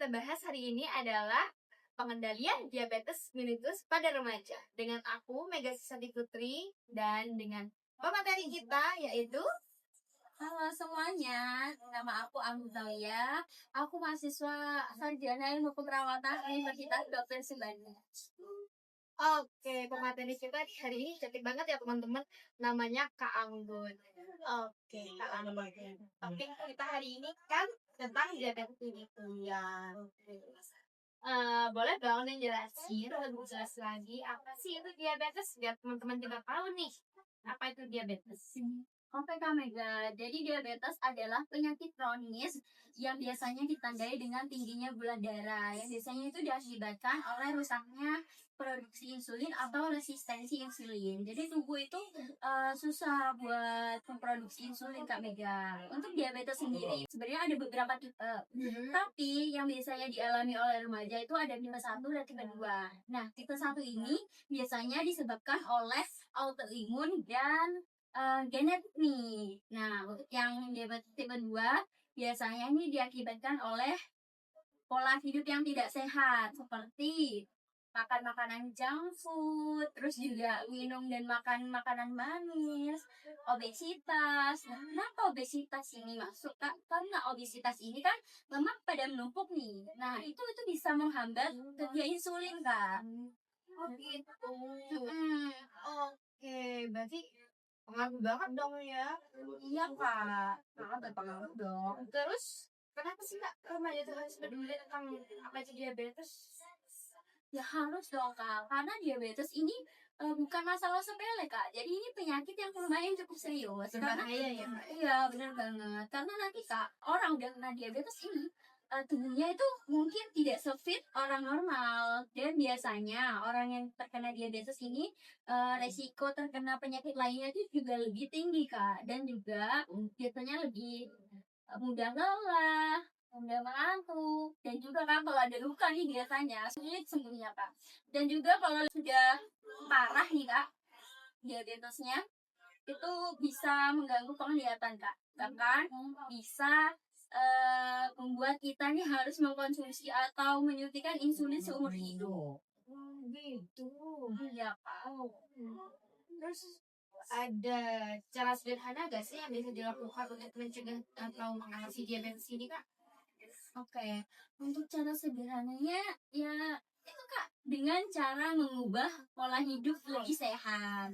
kita bahas hari ini adalah pengendalian diabetes mellitus pada remaja. Dengan aku, Mega Susanti Putri, dan dengan pemateri kita, yaitu Halo semuanya, nama aku Amzalia. Aku mahasiswa sarjana ilmu keperawatan Universitas Dr. Subandi. Oke, pemateri kita di hari ini cantik banget ya teman-teman. Namanya Kak Anggun. Oke, Kak Anggun. Topik kita hari ini kan tentang diabetes mellitus. Ya. Boleh dong nih jelasin lebih jelas lagi apa sih itu diabetes biar teman-teman juga tahu nih apa itu diabetes. Oke Kak Mega, jadi diabetes adalah penyakit kronis yang biasanya ditandai dengan tingginya gula darah, yang biasanya itu diakibatkan oleh rusaknya produksi insulin atau resistensi insulin. Jadi tubuh itu susah buat memproduksi insulin Kak Mega. Untuk diabetes sendiri sebenarnya ada beberapa tipe, tapi yang biasanya dialami oleh remaja itu ada tipe 1 dan tipe 2. Nah, tipe 1 ini biasanya disebabkan oleh autoimun dan genetik nih. Nah, untuk yang diabetes tipe 2 biasanya ini diakibatkan oleh pola hidup yang tidak sehat seperti makan makanan junk food, terus juga minum dan makan makanan manis, obesitas. Nah, kenapa obesitas ini masuk Kak? Karena obesitas ini kan lemak pada menumpuk nih. Nah, itu bisa menghambat kerja insulin Kak. Oh gitu. Oke, berarti pengaruh banget dong ya. Iya Kak, sangat berpengaruh dong. Terus kenapa sih Kak remaja itu harus peduli tentang apa itu diabetes? Ya harus dong Kak, karena diabetes ini bukan masalah sepele Kak. Jadi ini penyakit yang lumayan cukup serius. Berbahaya ya Kak? Iya benar banget. Karena nanti Kak, orang udah kena diabetes ini tubuhnya itu mungkin tidak se-fit orang normal, dan biasanya orang yang terkena diabetes ini resiko terkena penyakit lainnya itu juga lebih tinggi Kak, dan juga biasanya lebih mudah lelah, mudah mengantuk, dan juga kan kalau ada luka nih biasanya sulit sembuhnya Kak. Dan juga kalau sudah parah nih Kak diabetesnya, itu bisa mengganggu penglihatan Kak, bahkan bisa membuat kita nih harus mengkonsumsi atau menyuntikkan insulin seumur hidup. Gitu. Iya Kak. Terus ada cara sederhana gak sih yang bisa dilakukan untuk mencegah atau mengatasi diabetes ini Kak? Oke, untuk cara sederhananya ya itu Kak, dengan cara mengubah pola hidup lebih sehat.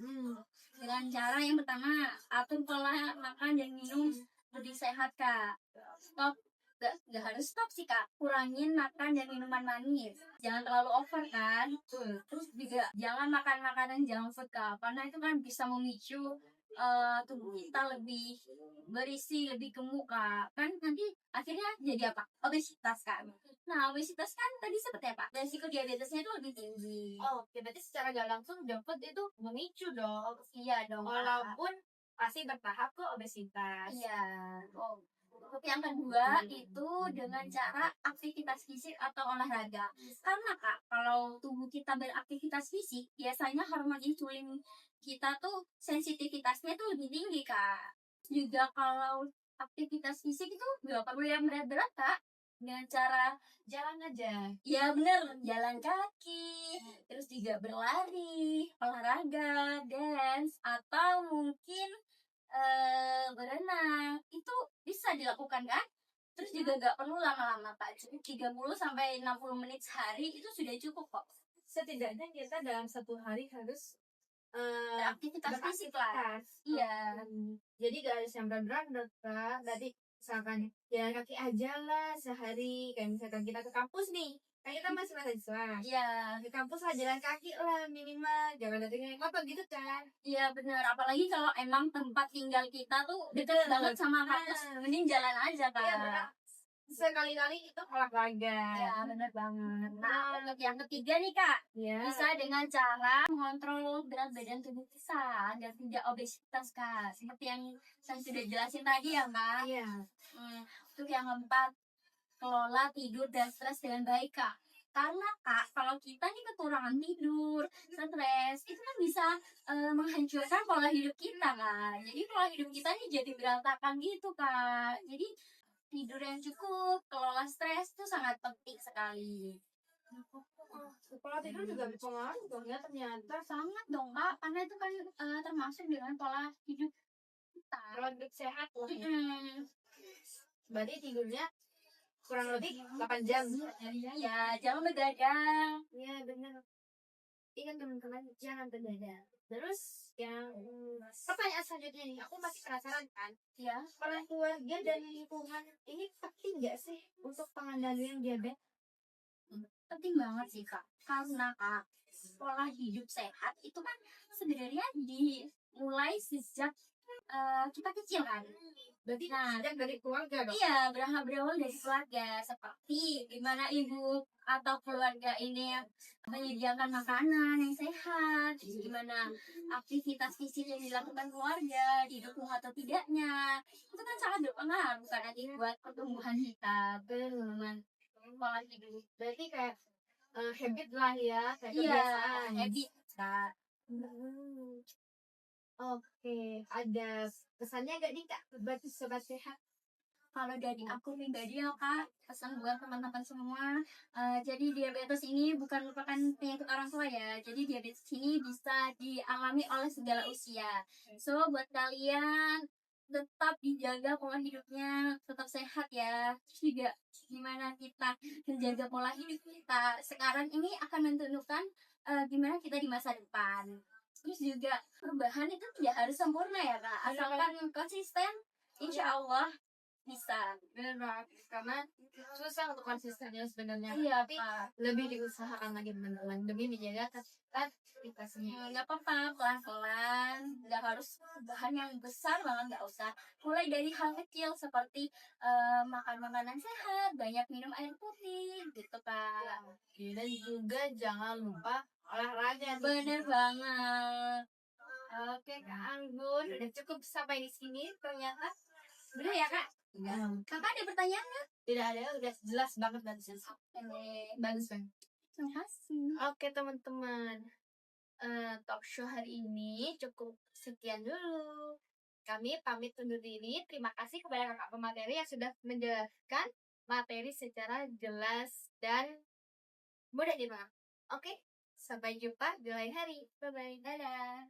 Dengan cara yang pertama, atur pola makan dan minum lebih sehat Kak. Stop, gak harus stop sih Kak, kurangin makan dan minuman manis. Jangan terlalu over kan. Terus juga jangan makan makanan junk food Kak, karena itu kan bisa memicu tubuh kita lebih berisi, lebih gemuk Kak. Kan nanti akhirnya jadi apa? Obesitas kan. Nah, obesitas kan tadi seperti apa? Resiko diabetesnya itu lebih tinggi. Oh, oke, berarti secara gak langsung junk food itu memicu dong. Iya dong Kak. Walaupun pasti bertahap ke obesitas. Iya. Oh. Untuk yang kedua itu dengan cara aktivitas fisik atau olahraga. Karena Kak, kalau tubuh kita beraktivitas fisik, biasanya hormon insulin kita tuh sensitivitasnya tuh lebih tinggi Kak. Juga kalau aktivitas fisik itu gak perlu yang berat-berat Kak. Dengan cara Jalan aja. ya bener, jalan kaki, terus juga berlari, olahraga, dance, atau mungkin berenang, itu bisa dilakukan kan? Terus juga gak perlu lama-lama Kak, cukup 30-60 menit sehari itu sudah cukup kok. Setidaknya kita dalam satu hari harus Aktivitas fisik lah. Iya. Jadi gak harus yang berat-berat Kak. Tadi misalkan jalan kaki aja lah sehari. Kayak misalkan kita ke kampus nih, kan kita masih mahasiswa. Iya. Ke kampus lah jalan kaki lah minimal. Jangan datang naik motor gitu kan. Iya benar, apalagi kalau emang tempat tinggal kita tuh deket banget sama kampus, mending jalan aja Kak. Iya benar. Sekali-kali itu olahraga. Ya benar banget. Nah, untuk yang ketiga nih Kak, bisa dengan cara mengontrol berat badan tubuh kita agar tidak obesitas Kak, seperti yang saya sudah jelasin tadi ya Kak. Iya. Untuk yang keempat, kelola tidur dan stres dengan baik Kak. Karena Kak, kalau kita nih kekurangan tidur, stres, itu kan bisa menghancurkan pola hidup kita Kak. Jadi pola hidup kita nih jadi berantakan gitu Kak. Jadi tidur yang cukup, kelola stres itu sangat penting sekali. Pola tidur juga berpengaruh dong ya ternyata. Sangat dong Kak, karena itu kan termasuk dengan pola hidup kita. Pola hidup sehat lah ya. Mm-mm. Berarti tidurnya kurang lebih 8 jam. Ya, jangan begadang. Iya benar. Ingat teman-teman, jangan begadang. Terus yang pertanyaan selanjutnya nih, aku masih penasaran kan, Ya, peran keluarga dan lingkungan ini penting nggak sih untuk pengendalian diabetes? penting banget sih Kak. Karena Kak, pola hidup sehat itu kan sebenarnya dimulai sejak kita kecil kan. Berarti Nah, sejak dari keluarga dong. iya, berawal dari keluarga. Seperti gimana ibu atau keluarga ini menyediakan makanan yang sehat, gimana aktivitas fisik yang dilakukan keluarga, didukung atau tidaknya. Itu kan sangat berpengaruh kan nanti buat pertumbuhan kita, dengan pola hidup. Berarti kayak habit lah ya, kayak Iya, kebiasaan. habit Kak. Hmm. Oke, ada pesannya gak nih Kak buat sobat sehat? Kalau dari aku pribadi ya Kak, pesan buat teman-teman semua, jadi diabetes ini bukan merupakan penyakit orang tua ya. Jadi diabetes ini bisa dialami oleh segala usia. So buat kalian tetap dijaga pola hidupnya, tetap sehat ya. Terus juga gimana kita menjaga pola hidup kita sekarang ini akan menentukan gimana kita di masa depan. Terus juga perubahan itu tidak harus sempurna ya Kak, asalkan konsisten, insya Allah bisa. Bener banget, karena susah untuk konsistennya sebenarnya. Iya Tapi Kak. lebih diusahakan lagi teman-teman demi menjaga kesehatan kita sendiri. Nggak apa-apa, pelan-pelan. Nggak harus bahan yang besar banget, nggak usah. Mulai dari hal kecil seperti makan makanan sehat, banyak minum air putih, gitu Kak. Dan juga jangan lupa olahraga. Bener banget. Oke Kak Anggun, udah cukup sampai di sini ternyata. Bener ya Kak? Ya, Kakak ada pertanyaan nggak? tidak ada, udah jelas banget dan jelas. Bagus banget. Terima kasih. Oke teman-teman, talk show hari ini cukup sekian dulu. Kami pamit undur diri. Terima kasih kepada kakak pemateri yang sudah menjelaskan materi secara jelas dan mudah dipahami. Oke, sampai jumpa di lain hari. Bye-bye. Dadah.